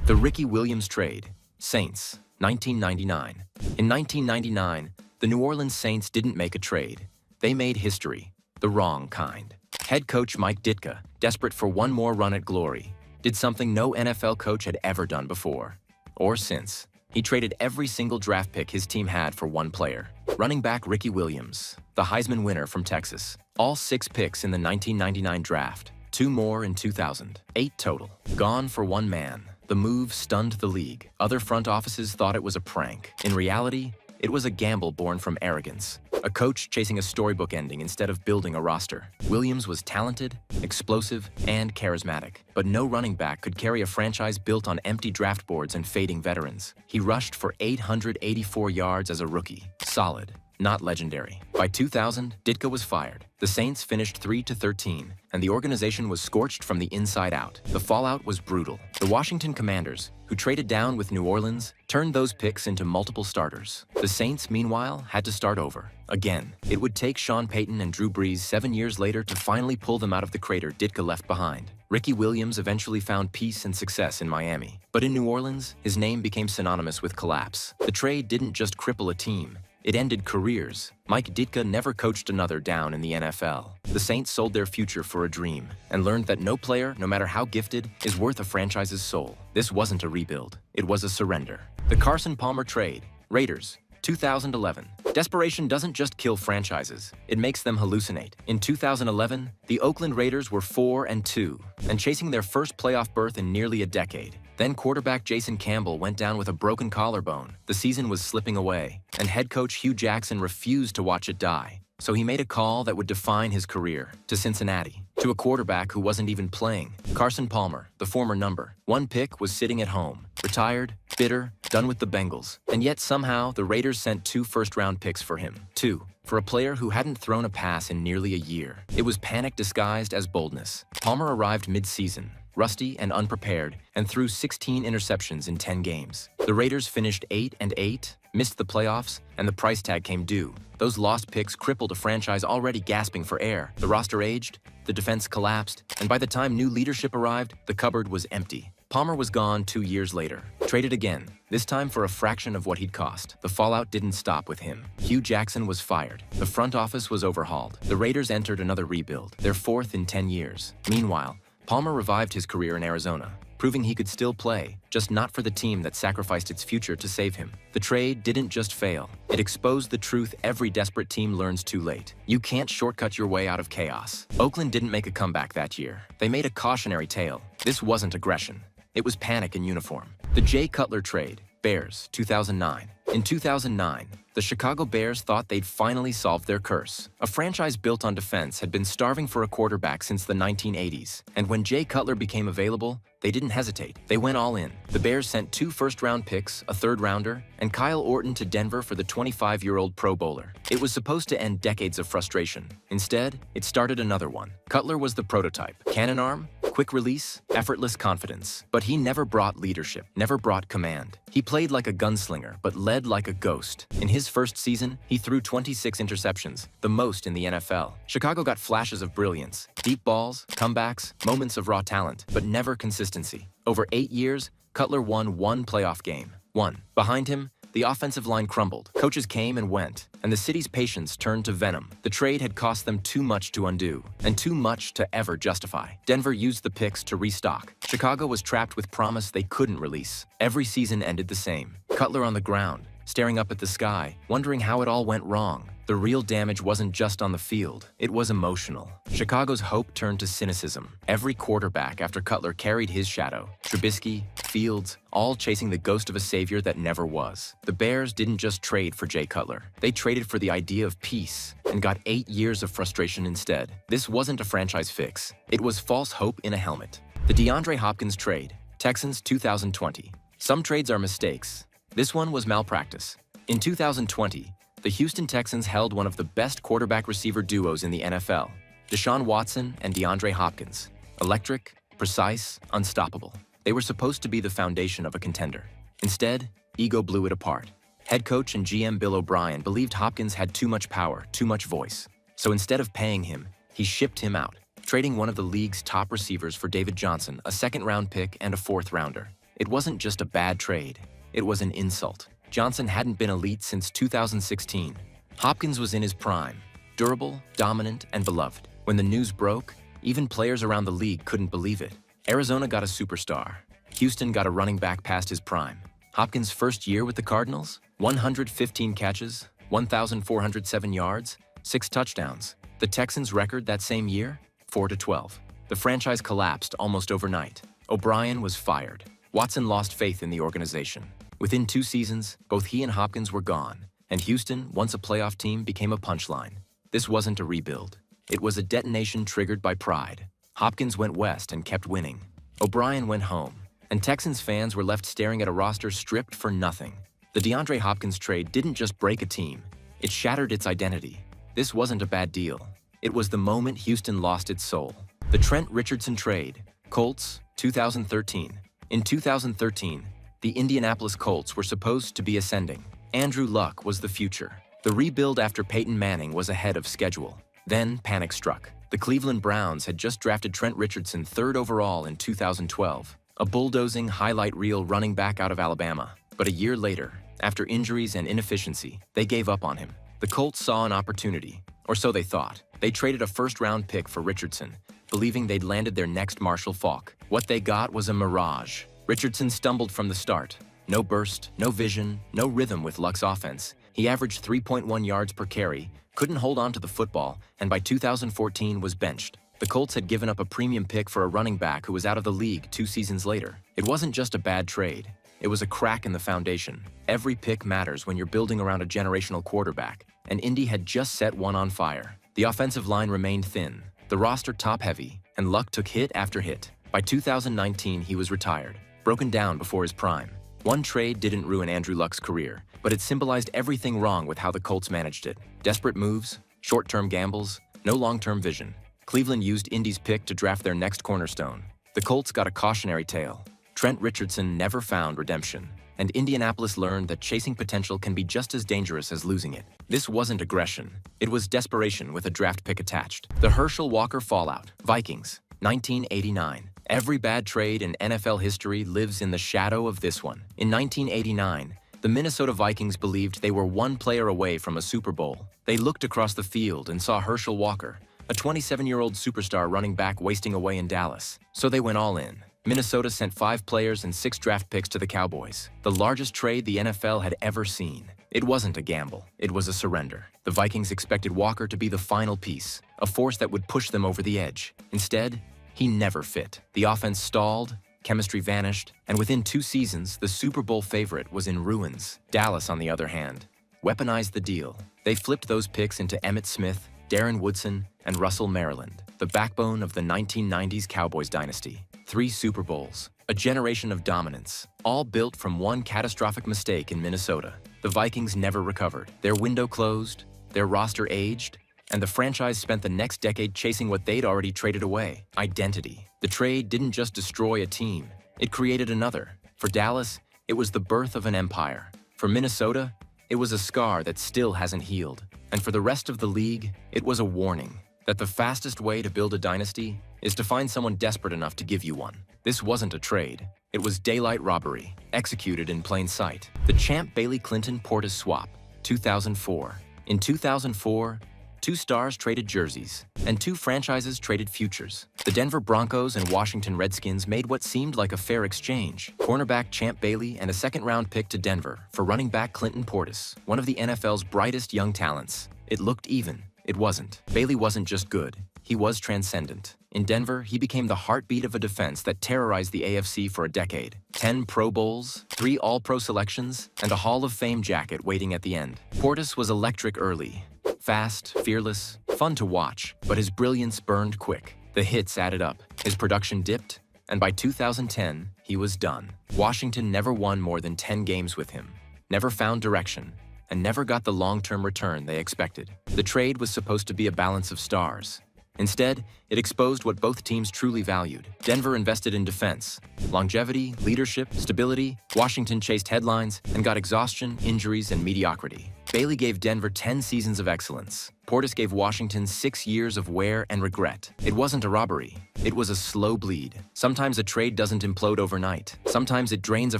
The Ricky Williams Trade, Saints, 1999. In 1999, the New Orleans Saints didn't make a trade. They made history, the wrong kind. Head coach Mike Ditka, desperate for one more run at glory, did something no NFL coach had ever done before, or since. He traded every single draft pick his team had for one player. Running back Ricky Williams, the Heisman winner from Texas. All 6 picks in the 1999 draft, 2 more in 2000, 8 total. Gone for one man. The move stunned the league. Other front offices thought it was a prank. In reality, it was a gamble born from arrogance. A coach chasing a storybook ending instead of building a roster. Williams was talented, explosive, and charismatic. But no running back could carry a franchise built on empty draft boards and fading veterans. He rushed for 884 yards as a rookie. Solid, not legendary. By 2000, Ditka was fired. The Saints finished 3-13, and the organization was scorched from the inside out. The fallout was brutal. The Washington Commanders, who traded down with New Orleans, turned those picks into multiple starters. The Saints, meanwhile, had to start over. Again, it would take Sean Payton and Drew Brees 7 years later to finally pull them out of the crater Ditka left behind. Ricky Williams eventually found peace and success in Miami. But in New Orleans, his name became synonymous with collapse. The trade didn't just cripple a team. It ended careers. Mike Ditka never coached another down in the NFL. The Saints sold their future for a dream and learned that no player, no matter how gifted, is worth a franchise's soul. This wasn't a rebuild. It was a surrender. The Carson Palmer Trade, Raiders, 2011. Desperation doesn't just kill franchises, it makes them hallucinate. In 2011, the Oakland Raiders were 4-2 and chasing their first playoff berth in nearly a decade. Then quarterback Jason Campbell went down with a broken collarbone. The season was slipping away, and head coach Hugh Jackson refused to watch it die. So he made a call that would define his career, to Cincinnati, to a quarterback who wasn't even playing. Carson Palmer, the former number 1 pick, was sitting at home, retired, bitter, done with the Bengals. And yet somehow the Raiders sent 2 first-round picks for him. 2. For a player who hadn't thrown a pass in nearly a year. It was panic disguised as boldness. Palmer arrived mid-season, rusty and unprepared, and threw 16 interceptions in 10 games. The Raiders finished 8-8, missed the playoffs, and the price tag came due. Those lost picks crippled a franchise already gasping for air. The roster aged, the defense collapsed, and by the time new leadership arrived, the cupboard was empty. Palmer was gone 2 years later, traded again, this time for a fraction of what he'd cost. The fallout didn't stop with him. Hugh Jackson was fired. The front office was overhauled. The Raiders entered another rebuild, their 4th in 10 years. Meanwhile, Palmer revived his career in Arizona, proving he could still play, just not for the team that sacrificed its future to save him. The trade didn't just fail. It exposed the truth every desperate team learns too late. You can't shortcut your way out of chaos. Oakland didn't make a comeback that year. They made a cautionary tale. This wasn't aggression. It was panic in uniform. The Jay Cutler Trade, Bears, 2009. In 2009, the Chicago Bears thought they'd finally solved their curse. A franchise built on defense had been starving for a quarterback since the 1980s, and when Jay Cutler became available, they didn't hesitate. They went all in. The Bears sent 2 first-round picks, a 3rd-rounder, and Kyle Orton to Denver for the 25-year-old Pro Bowler. It was supposed to end decades of frustration. Instead, it started another one. Cutler was the prototype. Cannon arm, quick release, effortless confidence. But he never brought leadership, never brought command. He played like a gunslinger, but led like a ghost. In his first season, he threw 26 interceptions, the most in the NFL. Chicago got flashes of brilliance, deep balls, comebacks, moments of raw talent, but never consistency. Over 8 years, Cutler won 1 playoff game. 1. Behind him, the offensive line crumbled. Coaches came and went, and the city's patience turned to venom. The trade had cost them too much to undo, and too much to ever justify. Denver used the picks to restock. Chicago was trapped with promise they couldn't release. Every season ended the same. Cutler on the ground, staring up at the sky, wondering how it all went wrong. The real damage wasn't just on the field, it was emotional. Chicago's hope turned to cynicism. Every quarterback after Cutler carried his shadow. Trubisky, Fields, all chasing the ghost of a savior that never was. The Bears didn't just trade for Jay Cutler. They traded for the idea of peace and got 8 years of frustration instead. This wasn't a franchise fix. It was false hope in a helmet. The DeAndre Hopkins Trade, Texans, 2020. Some trades are mistakes. This one was malpractice. In 2020, the Houston Texans held one of the best quarterback-receiver duos in the NFL, Deshaun Watson and DeAndre Hopkins. Electric, precise, unstoppable. They were supposed to be the foundation of a contender. Instead, ego blew it apart. Head coach and GM Bill O'Brien believed Hopkins had too much power, too much voice. So instead of paying him, he shipped him out, trading one of the league's top receivers for David Johnson, a 2nd-round pick and a 4th-rounder. It wasn't just a bad trade. It was an insult. Johnson hadn't been elite since 2016. Hopkins was in his prime, durable, dominant, and beloved. When the news broke, even players around the league couldn't believe it. Arizona got a superstar. Houston got a running back past his prime. Hopkins' first year with the Cardinals, 115 catches, 1,407 yards, 6 touchdowns. The Texans' record that same year, 4-12. The franchise collapsed almost overnight. O'Brien was fired. Watson lost faith in the organization. Within 2 seasons, both he and Hopkins were gone, and Houston, once a playoff team, became a punchline. This wasn't a rebuild. It was a detonation triggered by pride. Hopkins went west and kept winning. O'Brien went home, and Texans fans were left staring at a roster stripped for nothing. The DeAndre Hopkins trade didn't just break a team, it shattered its identity. This wasn't a bad deal. It was the moment Houston lost its soul. The Trent Richardson trade, Colts, 2013. In 2013, the Indianapolis Colts were supposed to be ascending. Andrew Luck was the future. The rebuild after Peyton Manning was ahead of schedule. Then panic struck. The Cleveland Browns had just drafted Trent Richardson 3rd overall in 2012, a bulldozing highlight reel running back out of Alabama. But a year later, after injuries and inefficiency, they gave up on him. The Colts saw an opportunity, or so they thought. They traded a first-round pick for Richardson, believing they'd landed their next Marshall Faulk. What they got was a mirage. Richardson stumbled from the start. No burst, no vision, no rhythm with Luck's offense. He averaged 3.1 yards per carry, couldn't hold on to the football, and by 2014 was benched. The Colts had given up a premium pick for a running back who was out of the league 2 seasons later. It wasn't just a bad trade. It was a crack in the foundation. Every pick matters when you're building around a generational quarterback, and Indy had just set one on fire. The offensive line remained thin, the roster top-heavy, and Luck took hit after hit. By 2019, he was retired, broken down before his prime. One trade didn't ruin Andrew Luck's career, but it symbolized everything wrong with how the Colts managed it. Desperate moves, short-term gambles, no long-term vision. Cleveland used Indy's pick to draft their next cornerstone. The Colts got a cautionary tale. Trent Richardson never found redemption, and Indianapolis learned that chasing potential can be just as dangerous as losing it. This wasn't aggression. It was desperation with a draft pick attached. The Herschel Walker fallout. Vikings, 1989. Every bad trade in NFL history lives in the shadow of this one. In 1989, the Minnesota Vikings believed they were one player away from a Super Bowl. They looked across the field and saw Herschel Walker, a 27-year-old superstar running back wasting away in Dallas. So they went all in. Minnesota sent 5 players and 6 draft picks to the Cowboys, the largest trade the NFL had ever seen. It wasn't a gamble, it was a surrender. The Vikings expected Walker to be the final piece, a force that would push them over the edge. Instead, he never fit. The offense stalled, chemistry vanished, and within 2 seasons, the Super Bowl favorite was in ruins. Dallas, on the other hand, weaponized the deal. They flipped those picks into Emmitt Smith, Darren Woodson, and Russell Maryland, the backbone of the 1990s Cowboys dynasty. 3 Super Bowls, a generation of dominance, all built from one catastrophic mistake in Minnesota. The Vikings never recovered. Their window closed, their roster aged, and the franchise spent the next decade chasing what they'd already traded away: identity. The trade didn't just destroy a team, it created another. For Dallas, it was the birth of an empire. For Minnesota, it was a scar that still hasn't healed. And for the rest of the league, it was a warning that the fastest way to build a dynasty is to find someone desperate enough to give you one. This wasn't a trade. It was daylight robbery, executed in plain sight. The Champ Bailey Clinton Portis swap, 2004. In 2004, 2 stars traded jerseys, and 2 franchises traded futures. The Denver Broncos and Washington Redskins made what seemed like a fair exchange: cornerback Champ Bailey and a 2nd-round pick to Denver for running back Clinton Portis, one of the NFL's brightest young talents. It looked even. It wasn't. Bailey wasn't just good. He was transcendent. In Denver, he became the heartbeat of a defense that terrorized the AFC for a decade. 10 Pro Bowls, 3 All-Pro selections, and a Hall of Fame jacket waiting at the end. Portis was electric early. Fast, fearless, fun to watch, but his brilliance burned quick. The hits added up, his production dipped, and by 2010, he was done. Washington never won more than 10 games with him, never found direction, and never got the long-term return they expected. The trade was supposed to be a balance of stars, Instead, it exposed what both teams truly valued. Denver invested in defense, longevity, leadership, stability. Washington chased headlines and got exhaustion, injuries, and mediocrity. Bailey gave Denver 10 seasons of excellence. Portis gave Washington 6 years of wear and regret. It wasn't a robbery. It was a slow bleed. Sometimes a trade doesn't implode overnight. Sometimes it drains a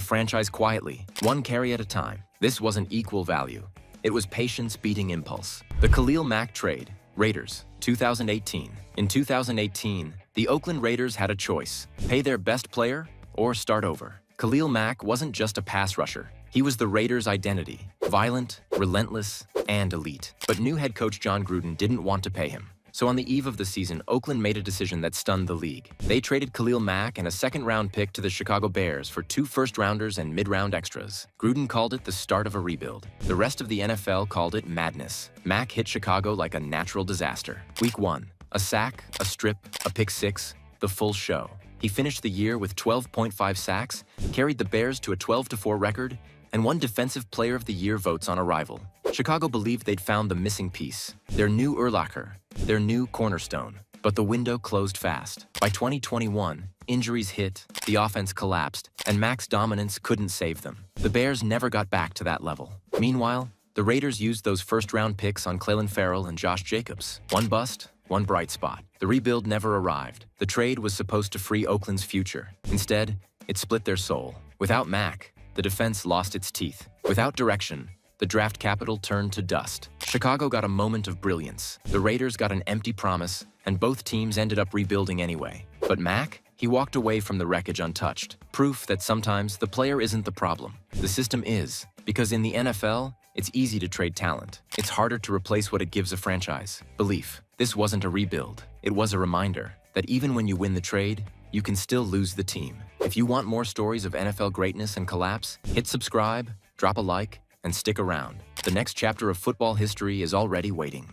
franchise quietly, one carry at a time. This wasn't equal value. It was patience beating impulse. The Khalil Mack trade. Raiders, 2018. In 2018, the Oakland Raiders had a choice: pay their best player or start over. Khalil Mack wasn't just a pass rusher. He was the Raiders' identity: violent, relentless, and elite. But new head coach John Gruden didn't want to pay him. So on the eve of the season, Oakland made a decision that stunned the league. They traded Khalil Mack and a second-round pick to the Chicago Bears for 2 first-rounders and mid-round extras. Gruden called it the start of a rebuild. The rest of the NFL called it madness. Mack hit Chicago like a natural disaster. Week 1, a sack, a strip, a pick six, the full show. He finished the year with 12.5 sacks, carried the Bears to a 12-4 record, and won Defensive Player of the Year votes on arrival. Chicago believed they'd found the missing piece, their new Urlacher, their new cornerstone. But the window closed fast. By 2021, injuries hit, the offense collapsed, and Mack's dominance couldn't save them. The Bears never got back to that level. Meanwhile, the Raiders used those first-round picks on Clelin Ferrell and Josh Jacobs. One bust, one bright spot. The rebuild never arrived. The trade was supposed to free Oakland's future. Instead, it split their soul. Without Mack, the defense lost its teeth. Without direction, the draft capital turned to dust. Chicago got a moment of brilliance. The Raiders got an empty promise, and both teams ended up rebuilding anyway. But Mack? He walked away from the wreckage untouched. Proof that sometimes the player isn't the problem. The system is. Because in the NFL, it's easy to trade talent. It's harder to replace what it gives a franchise: belief. This wasn't a rebuild. It was a reminder that even when you win the trade, you can still lose the team. If you want more stories of NFL greatness and collapse, hit subscribe, drop a like, and stick around. The next chapter of football history is already waiting.